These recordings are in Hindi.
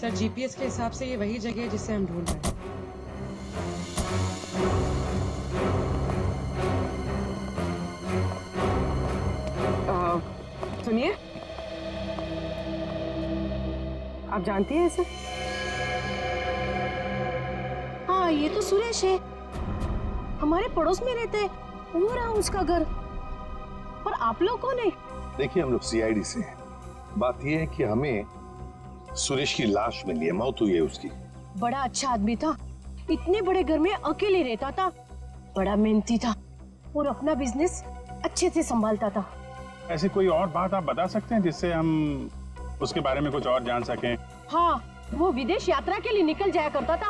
सर जीपीएस के हिसाब से ये वही जगह है जिसे हम ढूंढ रहे हैं। सुनिए, आप जानती हैं इसे? हाँ, ये तो सुरेश है, हमारे पड़ोस में रहते हैं। वो रहा उसका घर। पर आप लोग कौन है? देखिए, हम लोग सीआईडी से हैं। बात यह है कि हमें सुरेश की लाश मिली है, मौत हुई है उसकी। बड़ा अच्छा आदमी था, इतने बड़े घर में अकेले रहता था, बड़ा मेहनती था और अपना बिजनेस अच्छे से संभालता था। ऐसी कोई और बात आप बता सकते हैं जिससे हम उसके बारे में कुछ और जान सकें? हाँ, वो विदेश यात्रा के लिए निकल जाया करता था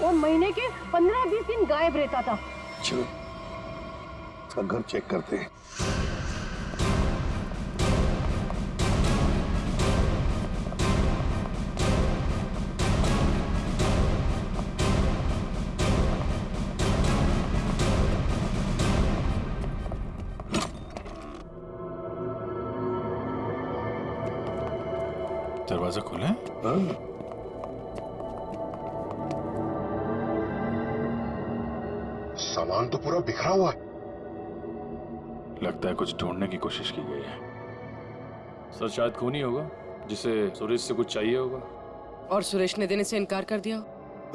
और महीने के 15-20 दिन गायब रहता था। चलो उसका घर चेक करते हैं। दरवाजा खुला है? सामान तो पूरा बिखरा हुआ है। लगता है कुछ ढूंढने की कोशिश की गई है। सर शायद खून ही होगा जिसे सुरेश से कुछ चाहिए होगा। और सुरेश ने देने से इनकार कर दिया।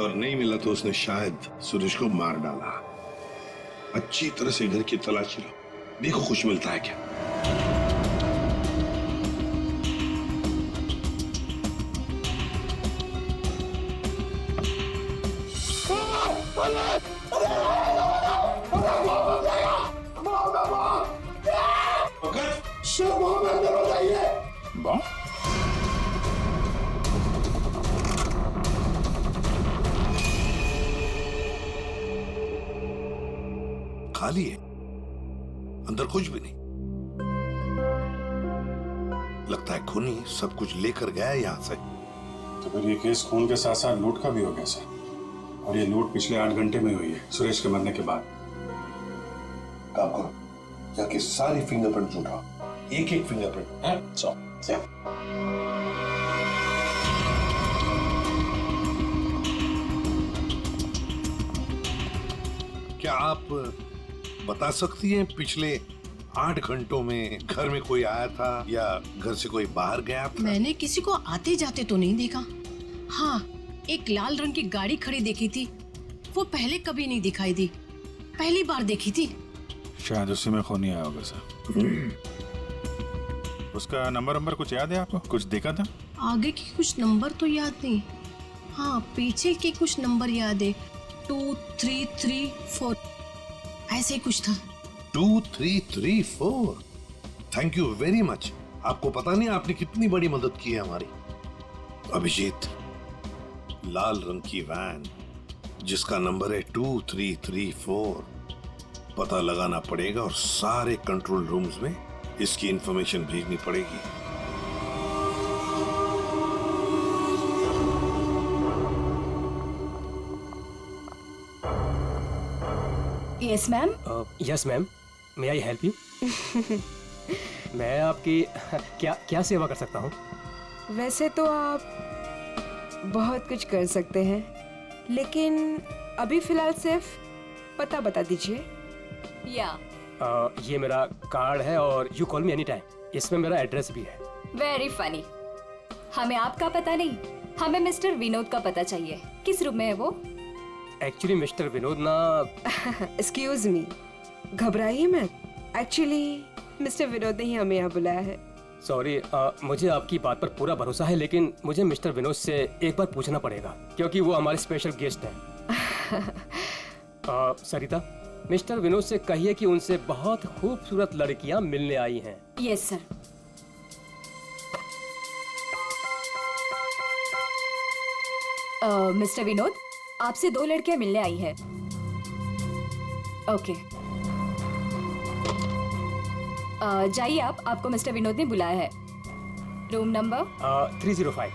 और नहीं मिला तो उसने शायद सुरेश को मार डाला। अच्छी तरह से घर की तलाशी लो, देखो कुछ मिलता है क्या। खाली है, अंदर कुछ भी नहीं। लगता है खूनी सब कुछ लेकर गया है यहां से। तो फिर ये केस खून के साथ साथ लूट का भी हो गया सर। और ये लूट पिछले 8 घंटे में हुई है, सुरेश के मरने के बाद। काम करो, जाके सारी फिंगरप्रिंट उठाओ, एक एक फिंगरप्रिंट। क्या आप बता सकती हैं पिछले 8 घंटों में घर में कोई आया था या घर से कोई बाहर गया था? मैंने किसी को आते जाते तो नहीं देखा। हाँ, एक लाल रंग की गाड़ी खड़ी देखी थी, वो पहले कभी नहीं दिखाई दी, पहली बार देखी थी। शायद उसी में खूनी आया होगा सर। उसका नंबर कुछ याद है आपको? कुछ देखा था? आगे के कुछ नंबर तो याद नहीं। हाँ, पीछे के कुछ नंबर याद है, 2 3 3 4 ऐसे कुछ था। 2 3 3 4। Thank you very much. आपको पता नहीं आपने कितनी बड़ी मदद की है हमारी। अभिजीत, लाल रंग की वैन जिसका नंबर है 2334, पता लगाना पड़ेगा और सारे कंट्रोल रूम्स में इसकी इंफॉर्मेशन भेजनी पड़ेगी। Yes ma'am. Yes ma'am, may I help you? मैं आपकी क्या सेवा कर सकता हूँ? वैसे तो आप बहुत कुछ कर सकते हैं, लेकिन अभी फिलहाल सिर्फ पता बता दीजिए। या ये मेरा कार्ड है और you call me any time. इसमें मेरा एड्रेस भी है। Very funny. हमें आपका पता नहीं, हमें मिस्टर विनोद का पता चाहिए। किस रूम में है वो? एक्चुअली मिस्टर विनोद ना। एक्सक्यूज मी, घबराइए मत। एक्चुअली मिस्टर विनोद ने ही हमें यहाँ बुलाया है। सॉरी, मुझे आपकी बात पर पूरा भरोसा है, लेकिन मुझे मिस्टर विनोद से एक बार पूछना पड़ेगा क्योंकि वो हमारे स्पेशल गेस्ट हैं। सरिता, मिस्टर विनोद से कहिए कि उनसे बहुत खूबसूरत लड़कियां मिलने आई हैं। Yes sir. मिस्टर विनोद, आपसे 2 लड़कियां मिलने आई हैं। ओके, जाइए आप, आपको मिस्टर विनोद ने बुलाया है। Room number 305।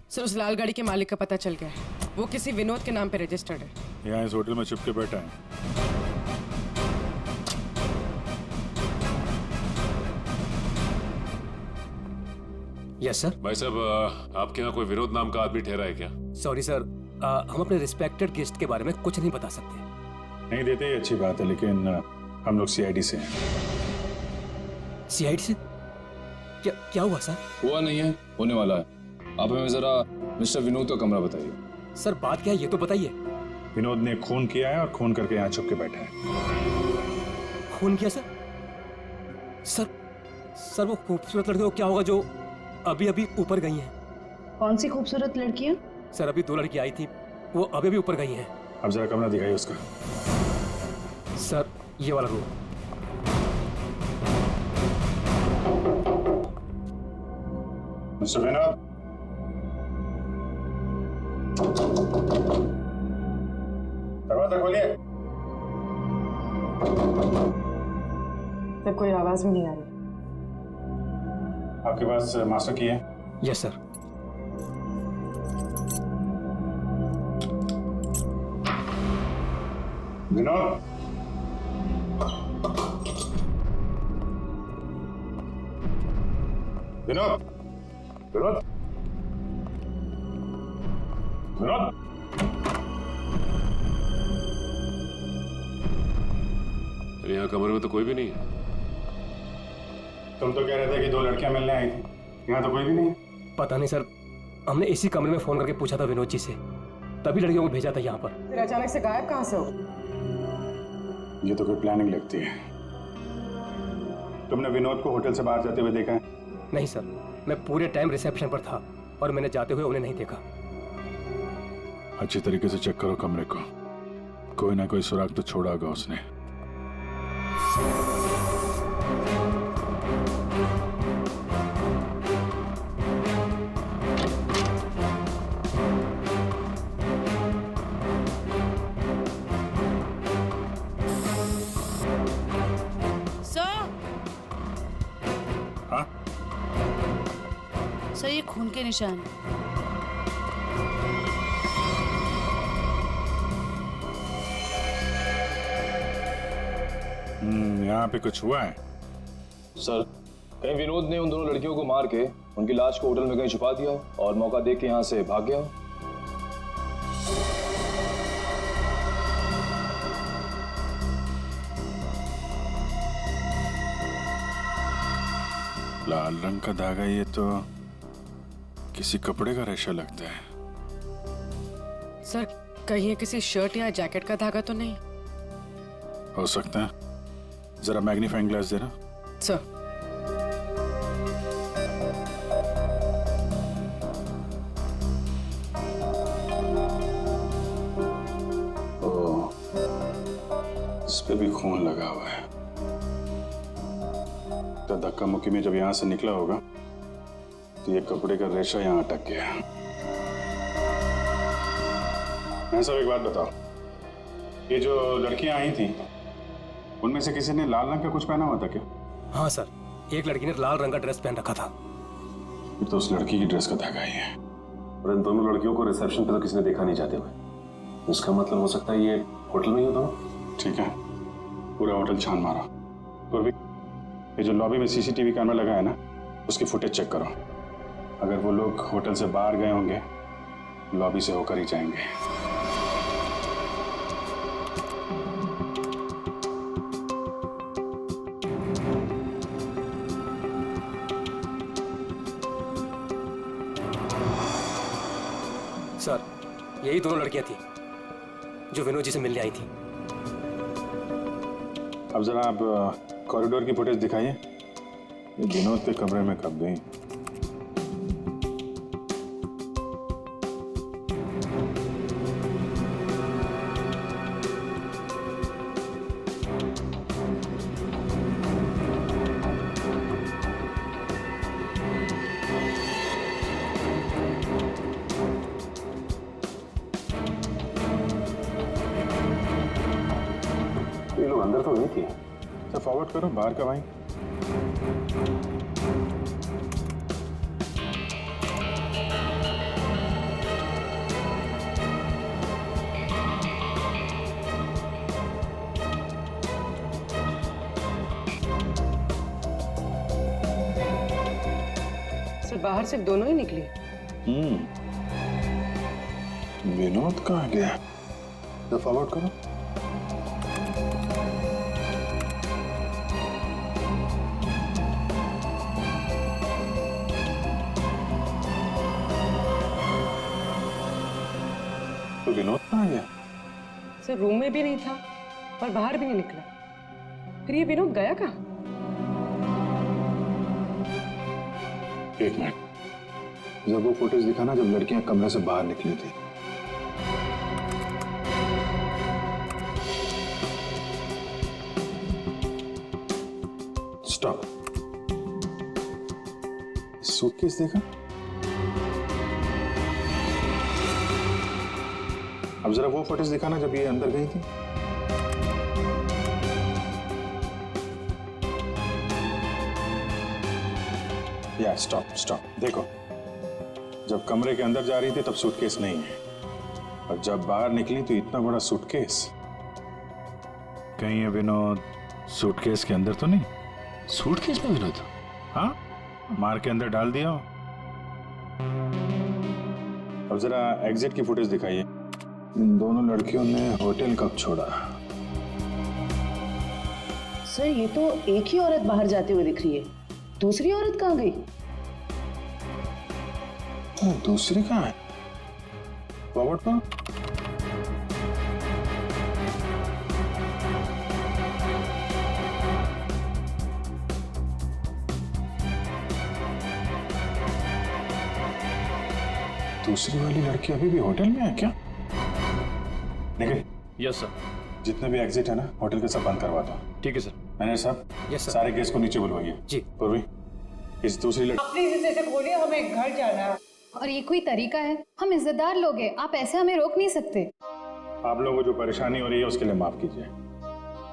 सर, उस लाल गाड़ी के मालिक का पता चल गया है। वो किसी विनोद के नाम पे रजिस्टर्ड है। यहाँ इस होटल में छुप के बैठा है। Yes sir. भाई साहब, आपके यहाँ कोई विनोद नाम का आदमी ठहरा है क्या? सॉरी सर, हम अपने रिस्पेक्टेड गेस्ट के बारे में कुछ नहीं बता सकते। नहीं देते ये अच्छी बात है, लेकिन हम लोग सीआईडी से हैं। सीआईडी से? क्या हुआ सर? हुआ नहीं है, होने वाला है। आप हमें जरा मिस्टर विनोद का कमरा बताइए। सर बात क्या है ये तो बताइए। विनोद ने खून किया है और खून करके यहाँ छुप के बैठा है। खून किया सर? सर वो खूबसूरत लड़के को क्या होगा जो अभी अभी ऊपर गई हैं? कौन सी खूबसूरत लड़कियां? सर अभी 2 लड़की आई थी, वो अभी अभी ऊपर गई हैं। अब जरा कमरा दिखाइए उसका। सर ये वाला रूम। मिस्टर विनोद, दरवाजा खोलिए। तब कोई आवाज भी नहीं आ रही। आपके पास मास्टर की है? Yes sir. विनोद, विनोद, विनोद, विनोद। यहाँ कमरे में तो कोई भी नहीं है। तुम तो कह रहे थे कि 2 लड़कियां मिलने आई थी, यहाँ तो कोई भी नहीं है। पता नहीं सर, हमने इसी कमरे में फोन करके पूछा था विनोद जी से, तभी लड़कियों को भेजा था यहाँ पर। फिर अचानक से गायब कहाँ से हो? ये तो कोई प्लानिंग लगती है। तुमने विनोद को होटल से बाहर जाते हुए देखा है? नहीं सर, मैं पूरे टाइम रिसेप्शन पर था और मैंने जाते हुए उन्हें नहीं देखा। अच्छी तरीके से चेक करो कमरे को, कोई ना कोई सुराग तो छोड़ा होगा उसने। हाँ? सर ये खून के निशान। यहाँ पे कुछ हुआ है? सर कहीं विनोद ने उन दोनों लड़कियों को मार के उनकी लाश को होटल में कहीं छुपा दिया हो और मौका देख के यहाँ से भाग गया हो। लाल रंग का धागा, ये तो किसी कपड़े का रेशा लगता है। सर कहीं ये किसी शर्ट या जैकेट का धागा तो नहीं? हो सकता है, जरा मैग्नीफाइंग ग्लास देना। सर इस पे भी खून लगा हुआ है, तो धक्का मुक्की में जब यहाँ से निकला होगा तो ये कपड़े का रेशा यहाँ अटक गया। मैं सब एक बात बताओ, ये जो लड़कियां आई थी उनमें से किसी ने लाल रंग का कुछ पहना हुआ था क्या? हाँ सर, एक लड़की ने लाल रंग का ड्रेस पहन रखा था। ये तो उस लड़की की ड्रेस का धागा ही है। और इन दोनों लड़कियों को रिसेप्शन पे तो किसी ने देखा नहीं जाते हुए। इसका मतलब हो सकता है ये होटल में ही हो दोनों। ठीक है, पूरा होटल छान मारा। तो ये जो लॉबी में सीसीटीवी कैमरा लगा है ना, उसकी फुटेज चेक करो। अगर वो लोग होटल से बाहर गए होंगे, लॉबी से होकर ही जाएंगे। सर यही दोनों लड़कियां थी जो विनोद जी से मिलने आई थी। अब जरा आप कॉरिडोर की फुटेज दिखाइए। ये विनोद के कमरे में कब गई? ये लोग अंदर तो नहीं थे। सर फॉरवर्ड करो, बाहर कब आई? बाहर सिर्फ दोनों ही निकली। विनोद कहाँ गया? तो फॉरवर्ड करो। तो विनोद कहाँ गया? सर रूम में भी नहीं था और बाहर भी नहीं निकला। फिर ये विनोद गया कहाँ? एक मिनट, जब वो फुटेज दिखाना जब लड़कियां कमरे से बाहर निकली थी। स्टॉप। सूटकेस देखा? अब जरा वो फुटेज दिखाना जब ये अंदर गई थी। या स्टॉप स्टॉप, देखो जब कमरे के अंदर जा रही थी तब सूटकेस नहीं है, और जब बाहर निकली तो इतना बड़ा सूटकेस। कहीं ये विनोद सूटकेस के अंदर तो नहीं? सूटकेस में विनोद? हाँ, मार के अंदर डाल दिया हो। अब जरा एग्जिट की फुटेज दिखाइए। इन दोनों लड़कियों ने होटल कब छोड़ा? सर ये तो एक ही औरत बाहर जाते हुए दिख रही है, दूसरी औरत कहाँ गई? दूसरी कहाँ है? फॉरवर्ड करो। दूसरी वाली लड़की अभी भी होटल में है क्या? निखिल। Yes sir. जितने भी एग्जिट है ना होटल के सब बंद करवा दो। ठीक है सर। मैनेजर साहब, यस सर। सारे गेस्ट को नीचे बुलवाइए। जी। पूर्वी, इस दूसरी लड़की प्लीज इसे खोलिए, हमें घर जाना है। और ये कोई तरीका है? हम इज्जतदार लोग हैं, आप ऐसे हमें रोक नहीं सकते। आप लोगों को जो परेशानी हो रही है उसके लिए माफ कीजिए,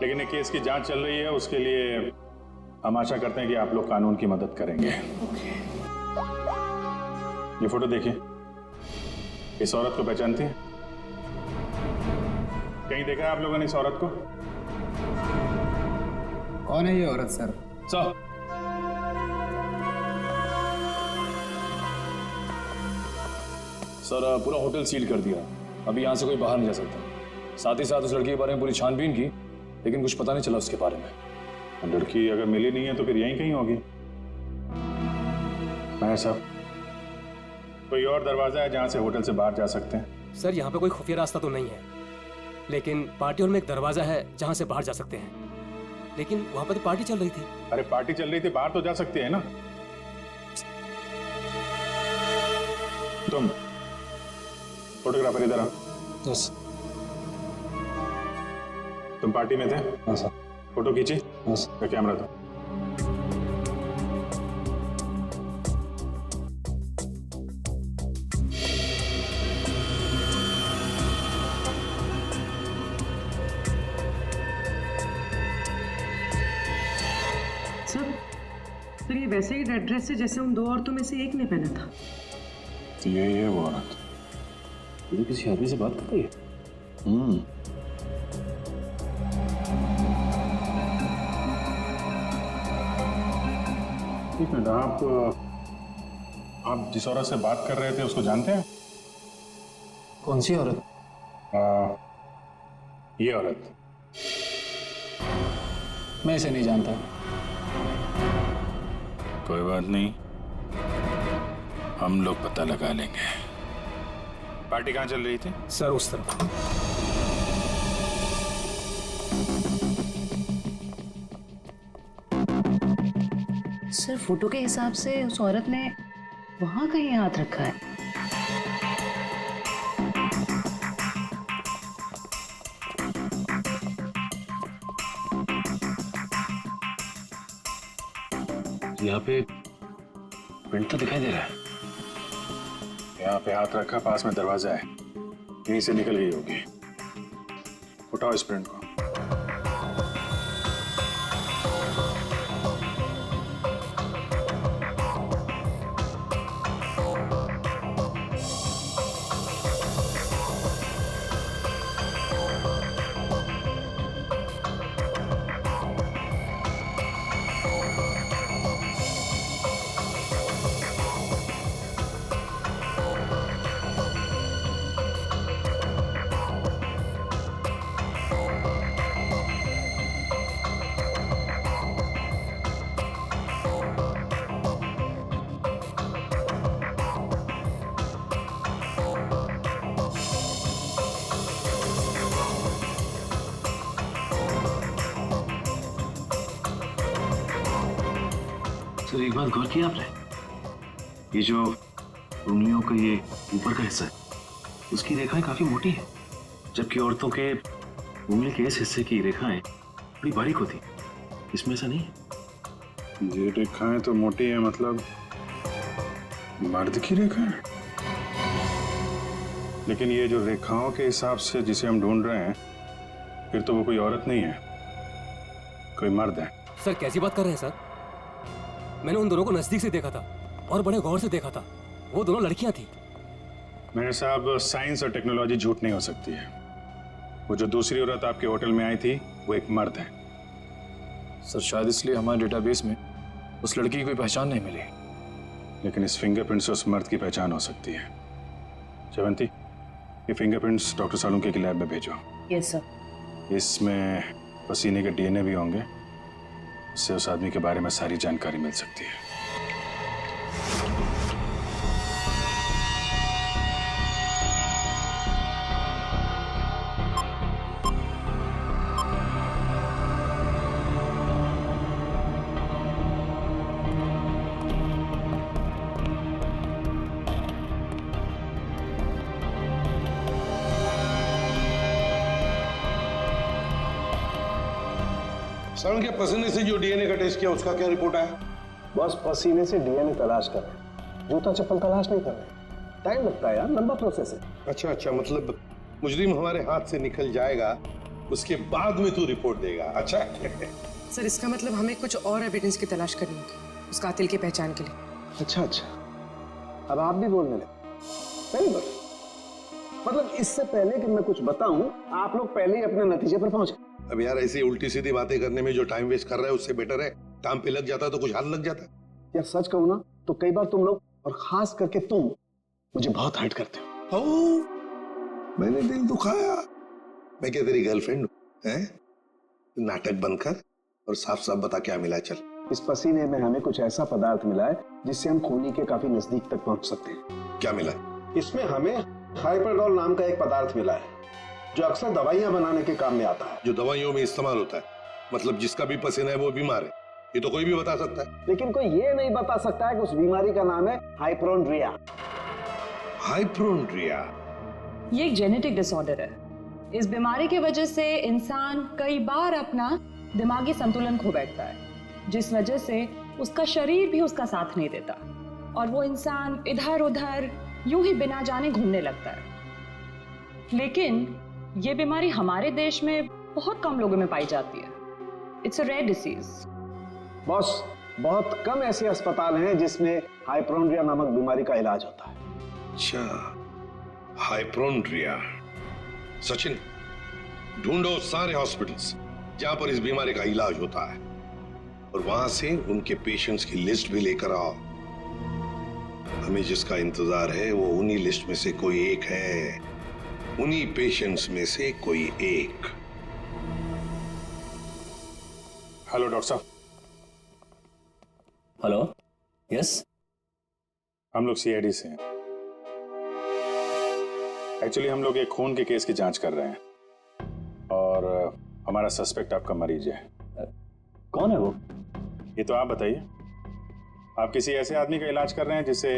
लेकिन ये केस की जांच चल रही है, उसके लिए हम आशा करते हैं कि आप लोग कानून की मदद करेंगे। ये फोटो देखिए, इस औरत को पहचानती है? कहीं देखा है आप लोगों ने इस औरत को? कौन है ये औरत सर? सर सर पूरा होटल सील कर दिया, अभी यहाँ से कोई बाहर नहीं जा सकता। साथ ही साथ उस लड़की के बारे में पूरी छानबीन की, लेकिन कुछ पता नहीं चला उसके बारे में। लड़की अगर मिली नहीं है तो फिर यहीं कहीं होगी। मैनेजर साहब, कोई और दरवाजा है जहां से होटल से बाहर जा सकते हैं? सर यहाँ पे कोई खुफिया रास्ता तो नहीं है, लेकिन पार्टी हॉल में एक दरवाजा है जहाँ से बाहर जा सकते हैं। लेकिन वहाँ पर तो पार्टी चल रही थी। अरे पार्टी चल रही थी, बाहर तो जा सकते हैं ना। तुम फोटोग्राफर इधर आओ। यस। तुम पार्टी में थे? हाँ सर। फोटो खींची? यस। कैमरा दो। सर ये वैसे ही रेड ड्रेस है जैसे उन दो औरतों में से एक ने पहना था। तो यही है वो औरत। ये किसी आदमी से बात कर रही है? एक मिनट, आप जिस औरत से बात कर रहे थे उसको जानते हैं? कौन सी औरत? ये औरत। मैं इसे नहीं जानता। कोई बात नहीं, हम लोग पता लगा लेंगे। पार्टी कहाँ चल रही थी? सर उस तरफ। सर फोटो के हिसाब से उस औरत ने वहां कहीं हाथ रखा है। यहाँ पे प्रिंट तो दिखाई दे रहा है। यहाँ पे हाथ रखा, पास में दरवाजा है, यहीं से निकल गई होगी। उठाओ इस प्रिंट को। सर एक बात गौर किया आपने, ये जो उंगलियों का ये ऊपर का हिस्सा है उसकी रेखाएं काफी मोटी है, जबकि औरतों के उंगली के इस हिस्से की रेखाएं बड़ी बारीक होती हैं। इसमें ऐसा नहीं है। ये रेखाएं तो मोटी है, मतलब मर्द की रेखाएं। लेकिन ये जो रेखाओं के हिसाब से जिसे हम ढूंढ रहे हैं, फिर तो वो कोई औरत नहीं है, कोई मर्द है। सर कैसी बात कर रहे हैं सर? मैंने उन दोनों को नजदीक से देखा था और बड़े गौर से देखा था। वो दोनों लड़कियां थी। मेरे साहब, साइंस और टेक्नोलॉजी झूठ नहीं हो सकती है। वो जो दूसरी औरत आपके होटल में आई थी वो एक मर्द है। सर शायद इसलिए हमारे डेटाबेस में उस लड़की की कोई पहचान नहीं मिली। लेकिन इस फिंगरप्रिंट से उस मर्द की पहचान हो सकती है। जयवंती, ये फिंगरप्रिंट्स डॉक्टर सालुंके की लैब में भेजो। Yes sir. इसमें पसीने के डीएनए भी होंगे, इससे उस आदमी के बारे में सारी जानकारी मिल सकती है। सालुंके के पसीने से जो डीएनए का टेस्ट किया उसका क्या रिपोर्ट आया? बस पसीने से डीएनए तलाश कर रहे हैं, जूता चप्पल तलाश नहीं कर रहे। टाइम लगता है यार, लंबा प्रोसेस है। अच्छा, मतलब मुजरिम हमारे हाथ से निकल जाएगा, उसके बाद में तू रिपोर्ट देगा। अच्छा सर इसका मतलब हमें कुछ और एविडेंस की तलाश करनी होगी उस कातिल की पहचान के लिए। अच्छा, अब आप भी बोलने लगे। Very good. मतलब इससे पहले कि मैं कुछ बताऊं, आप लोग पहले ही अपने नतीजे पर पहुंच गए। अब यार ऐसी उल्टी सीधी बातें करने में जो टाइम वेस्ट कर रहा है उससे बेटर है काम पे लग जाता तो कुछ हाथ लग जाता। यार सच कहूं ना तो कई बार तुम लोग, और खास करके तुम, मुझे बहुत हर्ट करते हो। मैंने दिल दुखाया? मैं क्या तेरी गर्लफ्रेंड हूं? हैं? नाटक बंद कर और साफ साफ बता क्या मिला। चल। इस पसीने में हमें कुछ ऐसा पदार्थ मिला है जिससे हम खूनी के काफी नजदीक तक पहुंच सकते हैं। क्या मिला? इसमें हमें हाइपरडोल नाम का एक पदार्थ मिला है जो अक्सर दवाइयां बनाने के काम में आता है। जो दवाइयों में इस्तेमाल होता है, मतलब जिसका भी पसीना है वो बीमार है, ये तो कोई भी बता सकता है। लेकिन कोई ये नहीं बता सकता है कि उस बीमारी का नाम है हाइपोक्रोंड्रिया। हाइपोक्रोंड्रिया ये एक जेनेटिक डिसऑर्डर है। इस बीमारी की वजह से इंसान कई बार अपना दिमागी संतुलन खो बैठता है, जिस वजह से उसका शरीर भी उसका साथ नहीं देता और वो इंसान इधर उधर यूं ही बिना जाने घूमने लगता है। लेकिन ये बीमारी हमारे देश में बहुत कम लोगों में पाई जाती है। It's a rare disease. Boss, बहुत कम ऐसे अस्पताल हैं जिसमें हाइपोक्रोंड्रिया नामक बीमारी का इलाज होता है। अच्छा, हाइपोक्रोंड्रिया। सचिन, ढूंढो सारे हॉस्पिटल्स जहां पर इस बीमारी का इलाज होता है और वहां से उनके पेशेंट्स की लिस्ट भी लेकर आओ। हमें जिसका इंतजार है वो उन्हीं लिस्ट में से कोई एक है, उन्हीं पेशेंट्स में से कोई एक। हेलो डॉक्टर साहब। Hello, yes. हम लोग सीआईडी से हैं। एक्चुअली हम लोग एक खून के केस की जांच कर रहे हैं और हमारा सस्पेक्ट आपका मरीज है। कौन है वो? ये तो आप बताइए। आप किसी ऐसे आदमी का इलाज कर रहे हैं जिसे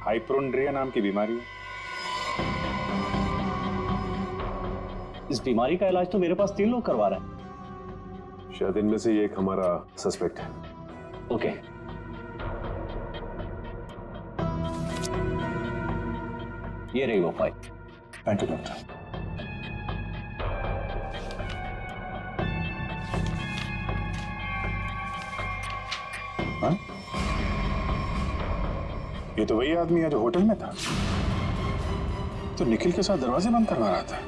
हाइपोक्रोंड्रिया नाम की बीमारी है? इस बीमारी का इलाज तो मेरे पास 3 लोग करवा रहे हैं। शायद इनमें से एक हमारा सस्पेक्ट है। ओके। ये रही वो फाइल। Thank you doctor. हाँ? ये तो वही आदमी है जो होटल में था, तो निखिल के साथ दरवाजे बंद करवा रहा था।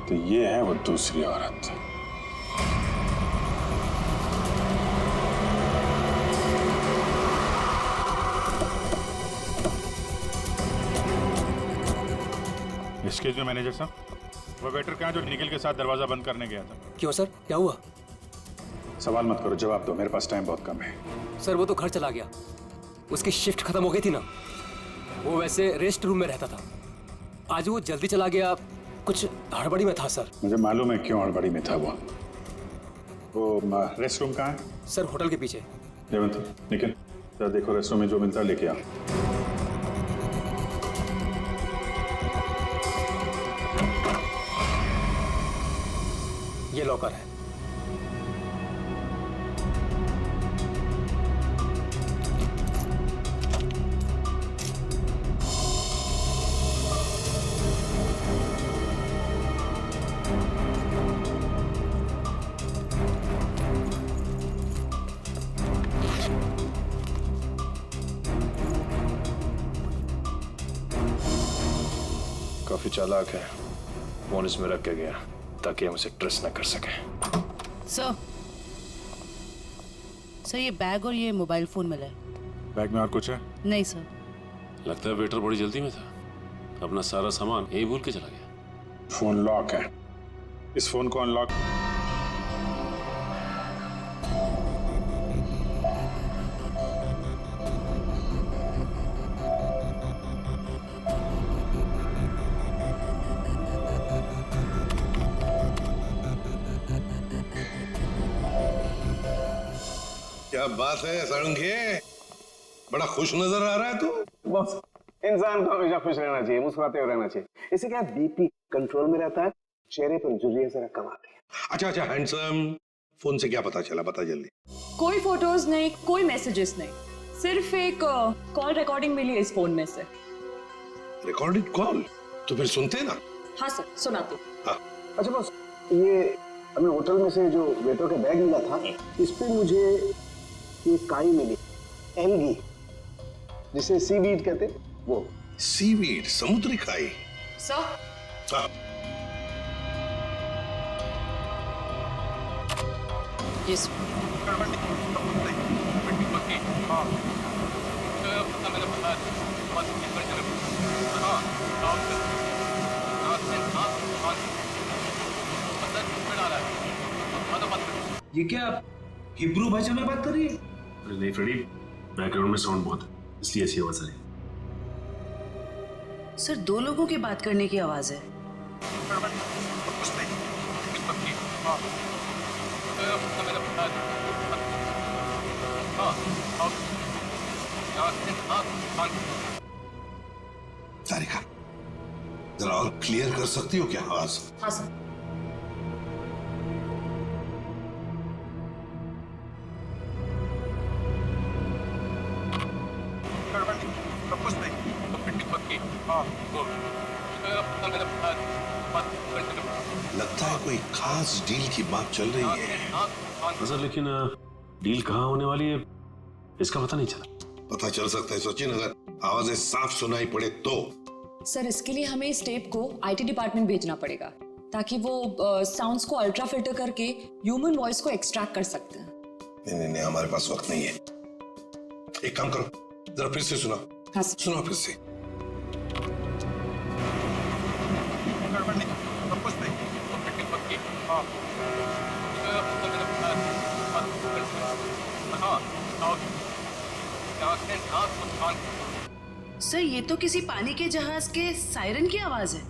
तो ये है वो दूसरी औरत। एक्सक्यूज मी मैनेजर साहब, वो वेटर कहाँ जो निखिल के साथ दरवाजा बंद करने गया था? क्यों सर, क्या हुआ? सवाल मत करो, जवाब दो, मेरे पास टाइम बहुत कम है। सर वो तो घर चला गया, उसकी शिफ्ट खत्म हो गई थी ना। वो वैसे रेस्ट रूम में रहता था, आज वो जल्दी चला गया, कुछ हड़बड़ी में था सर। मुझे मालूम है क्यों हड़बड़ी में था वो रेस्ट रूम कहाँ है? सर होटल के पीछे। जयवंत, निखिल, जरा देखो रेस्टोरेंट में जो मिलता है लेके आ। ये लॉकर है। काफी चालाक है, फोन इसमें रख के गया ताकि हम उसे ट्रेस न कर सके। सर, ये बैग और ये मोबाइल फोन मिला है। बैग में और कुछ है? नहीं सर। लगता है वेटर बड़ी जल्दी में था, अपना सारा सामान यही भूल के चला गया। फोन लॉक है, इस फोन को अनलॉक। क्या बात है सारंगे, बड़ा खुश नजर आ रहा है तू। बॉस, इंसान को हमेशा खुश रहना चाहिए, मुस्कुराते हुए रहना चाहिए। इससे क्या बीपी कंट्रोल में रहता है, चेहरे पर झुर्रियां जरा कम आती है। अच्छा अच्छा हैंडसम, फोन से क्या पता चला, बता जल्दी। कोई फोटोज नहीं, कोई मैसेजेस नहीं, सिर्फ एक कॉल रिकॉर्डिंग मिली है इस फोन में से। Recorded call? तो फिर सुनते ना। हाँ सर, सुनाती। हाँ। अच्छा बॉस, ये हमें होटल में से जो वेटर का बैग मिला था, इस पे मुझे ये काई मिली, एल्गी, जिसे सीवीड कहते हैं, वो। सीवीड, समुद्री खाई। सर, हाँ। यस। ये क्या हिब्रू भाषा में बात कर रही है? अरे नहीं फ्रेडी, बैकग्राउंड में साउंड बहुत है, इसलिए ऐसी आवाज आ रही है। सर, दो लोगों की बात करने की आवाज है। तारिका, जरा और क्लियर कर सकती हो क्या आवाज? हाँ सर। लगता है कोई खास डील की बात चल रही है। सर लेकिन डील कहाँ होने वाली है इसका पता नहीं चला। पता चल सकता है सचिन, अगर आवाजें साफ सुनाई पड़े तो। सर, इसके लिए हमें इस टेप को आईटी डिपार्टमेंट भेजना पड़ेगा ताकि वो साउंड्स को अल्ट्रा फिल्टर करके ह्यूमन वॉइस को एक्सट्रैक्ट कर सकते हैं। नहीं, हमारे पास वक्त नहीं है। एक काम करो, जरा फिर से सुनाओ। हाँ, सुनाओ फिर से। सर, ये तो किसी पानी के जहाज के सायरन की आवाज है।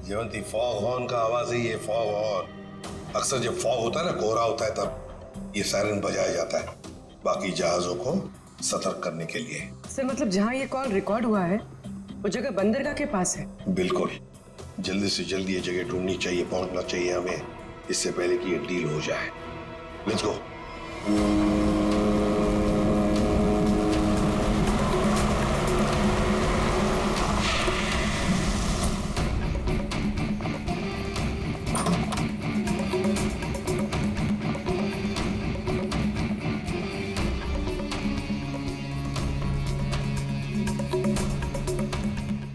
जयवंती, फॉग हॉर्न का आवाज है ये, फॉग हॉर्न। अक्सर जब फॉग होता है ना, कोहरा होता है, तब ये सायरन बजाया जाता है बाकी जहाजों को सतर्क करने के लिए। सर, मतलब जहाँ ये कॉल रिकॉर्ड हुआ है वो जगह बंदरगाह के पास है? बिल्कुल, जल्दी से जल्दी ये जगह ढूंढनी चाहिए, पहुंचना चाहिए हमें, इससे पहले कि ये डील हो जाए। Let's go.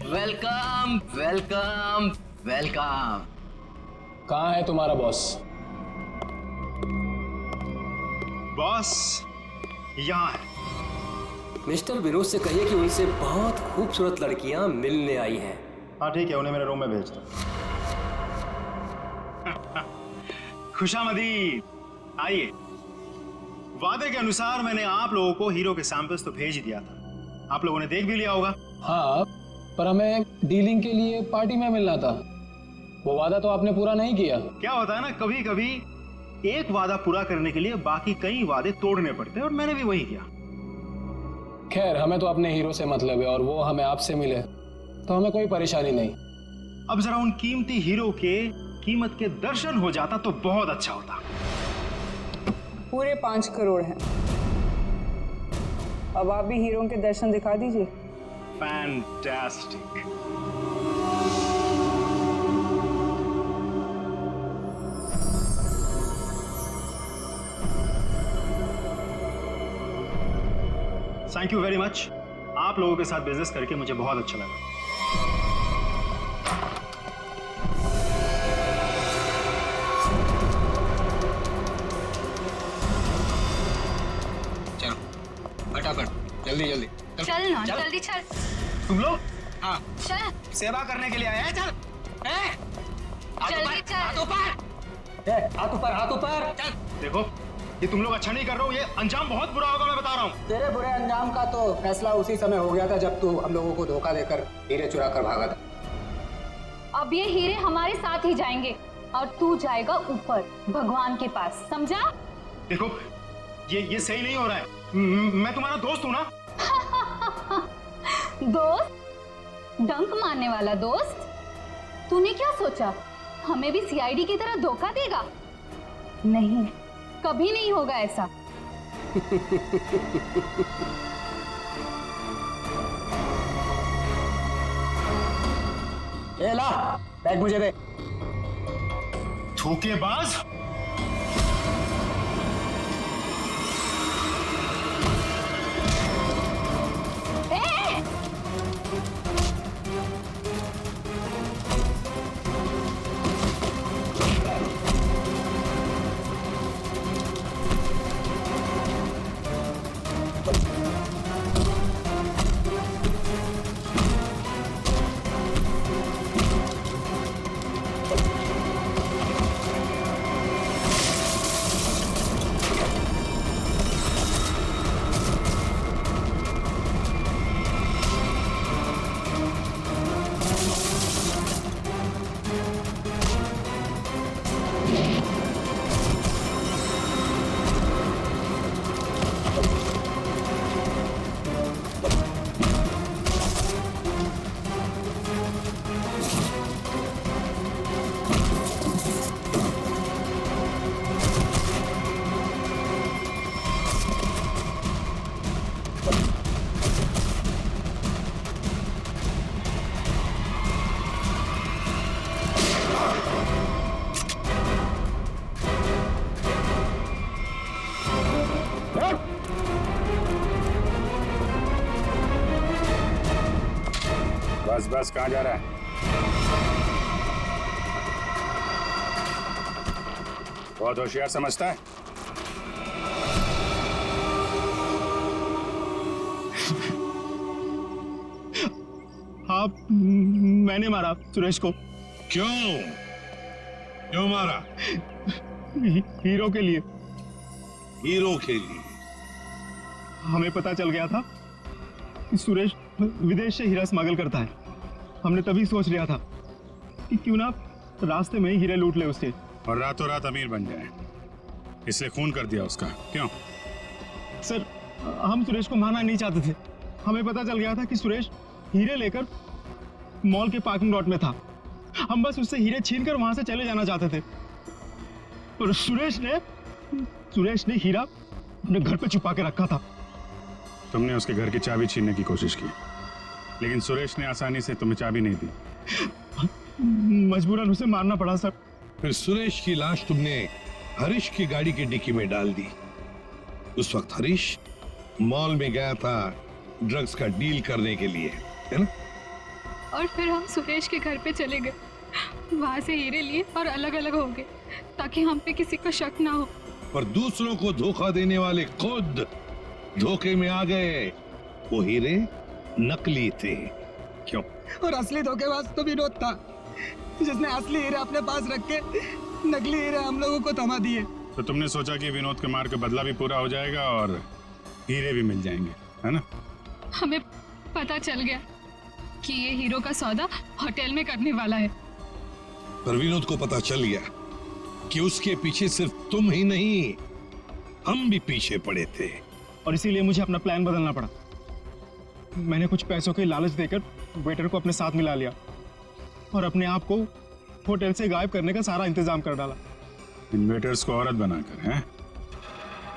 Welcome welcome welcome. कहाँ है तुम्हारा बॉस? बॉस यहाँ है। मिस्टर विनोद से कहिए कि उनसे बहुत खूबसूरत लड़कियां मिलने आई हैं। हाँ ठीक है, उन्हें मेरे रूम में भेज दो। खुशामदीद, आइए। वादे के अनुसार मैंने आप लोगों को हीरो के सैंपल्स तो भेज ही दिया था, आप लोगों ने देख भी लिया होगा। हाँ, पर हमें डीलिंग के लिए पार्टी में मिलना था, वो वादा तो आपने पूरा नहीं किया। क्या होता है ना, कभी कभी एक वादा पूरा करने के लिए बाकी कई वादे तोड़ने पड़ते हैं और मैंने भी वही किया। खैर, हमें तो अपने हीरो से मतलब है और वो हमें आपसे मिले तो हमें कोई परेशानी नहीं। अब जरा उन कीमती हीरो के कीमत के दर्शन हो जाता तो बहुत अच्छा होता। पूरे 5 करोड़ हैं। अब आप भी हीरो के दर्शन दिखा दीजिए। Fantastic. Thank you very much. आप लोगों के साथ बिजनेस करके मुझे बहुत अच्छा लगा। चलो फटाफट, जल्दी जल्दी चल ना, जल्दी चल। तुम लोग? हाँ चल। सेवा करने के लिए आए हैं। चल जल्दी चल। हाथ ऊपर, हाथ ऊपर। चल। देखो, ये तुम लोग अच्छा नहीं कर रहे हो, ये अंजाम बहुत बुरा होगा, मैं बता रहा हूँ। तेरे बुरे अंजाम का तो फैसला उसी समय हो गया था जब तू हम लोगों को धोखा देकर हीरे चुरा कर भागा था। अब ये हीरे हमारे साथ ही जाएंगे और तू जाएगा ऊपर भगवान के पास, समझा? देखो, ये सही नहीं हो रहा है। मैं तुम्हारा दोस्त हूँ ना। दोस्त? डंक मारने वाला दोस्त? तूने क्या सोचा हमें भी सीआईडी की तरह धोखा देगा? नहीं, कभी नहीं होगा ऐसा। ए ला, बैग मुझे दे। धोखेबाज। बस कहाँ जा रहा है? बहुत होशियार समझता है। हाँ, मैंने मारा सुरेश को। क्यों मारा? हीरो के लिए। हीरो के लिए? हमें पता चल गया था कि सुरेश विदेश से हीरा स्मगल करता है। हमने तभी सोच लिया था कि क्यों ना रास्ते में ही हीरे लूट ले उसके और रातों रात अमीर बन जाए, इसलिए खून कर दिया उसका। क्यों? सर, हम सुरेश को मारना नहीं चाहते थे। हमें पता चल गया था कि सुरेश हीरे लेकर मॉल के पार्किंग लॉट में था। हम बस उससे हीरे छीनकर वहां से चले जाना चाहते थे, और सुरेश ने हीरा अपने घर पे छुपा के रखा था। तुमने उसके घर की चाबी छीनने की कोशिश की, लेकिन सुरेश ने आसानी से तुम्हें चाबी नहीं दी। मजबूरन उसे मारना पड़ा सर। फिर सुरेश की लाश तुमने हरीश की गाड़ी की डिक्की में डाल दी। उस वक्त हरीश मॉल में गया था ड्रग्स का डील करने के लिए, है ना? और फिर हम सुरेश के घर पे चले गए, वहां से हीरे लिए और अलग अलग हो गए ताकि हम पे किसी को शक ना हो। पर दूसरों को धोखा देने वाले खुद धोखे में आ गए। वो हीरे नकली थे। क्यों? और असली धोखेबाज तो विनोद था, जिसने असली हीरे अपने पास रख के नकली हीरे हम लोगों को थमा दिए। तो तुमने सोचा कि विनोद के मार का बदला भी पूरा हो जाएगा और हीरे भी मिल जाएंगे, है ना? हमें पता चल गया कि ये हीरो का सौदा होटल में करने वाला है। पर विनोद को पता चल गया कि उसके पीछे सिर्फ तुम ही नहीं, हम भी पीछे पड़े थे। और इसीलिए मुझे अपना प्लान बदलना पड़ा। मैंने कुछ पैसों की लालच देकर वेटर को अपने साथ मिला लिया और अपने आप को होटल से गायब करने का सारा इंतजाम कर डाला। इन वेटर्स को औरत बनाकर, हैं?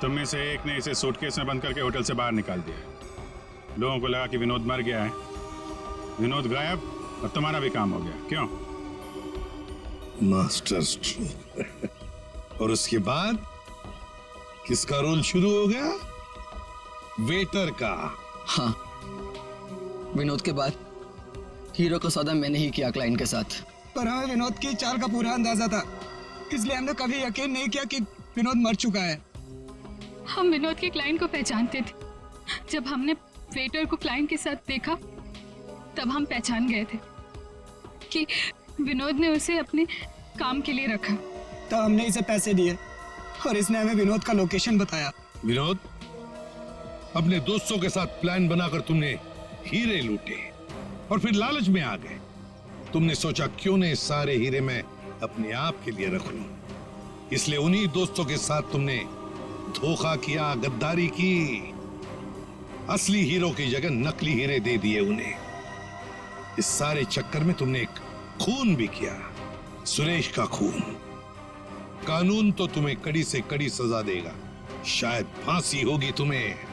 तुम में से एक ने इसे सूटकेस में बंद करके होटल से बाहर निकाल दिया। लोगों को लगा कि विनोद मर गया है, विनोद गायब और तुम्हारा भी काम हो गया। क्यों? Master stroke. और उसके बाद किसका रोल शुरू हो गया? वेटर का। हाँ, विनोद के बाद हीरो का सौदा मैंने ही किया क्लाइंट के साथ। पर हमें विनोद की चाल का पूरा अंदाजा था, इसलिए हमने कभी यकीन नहीं किया कि विनोद मर चुका है। हम विनोद के क्लाइंट को पहचानते थे। जब हमने वेटर को क्लाइंट के साथ देखा तब हम पहचान गए थे कि विनोद ने उसे अपने काम के लिए रखा। तो हमने इसे पैसे दिए और इसने हमें विनोद का लोकेशन बताया। विनोद, अपने दोस्तों के साथ प्लान बनाकर तुमने हीरे लूटे और फिर लालच में आ गए। तुमने सोचा क्यों न सारे हीरे मैं अपने आप के लिए रख लूं। इसलिए उन्हीं दोस्तों के साथ तुमने धोखा किया, गद्दारी की। असली हीरो की जगह नकली हीरे दे दिए उन्हें। इस सारे चक्कर में तुमने एक खून भी किया, सुरेश का खून। कानून तो तुम्हें कड़ी से कड़ी सजा देगा, शायद फांसी होगी तुम्हें।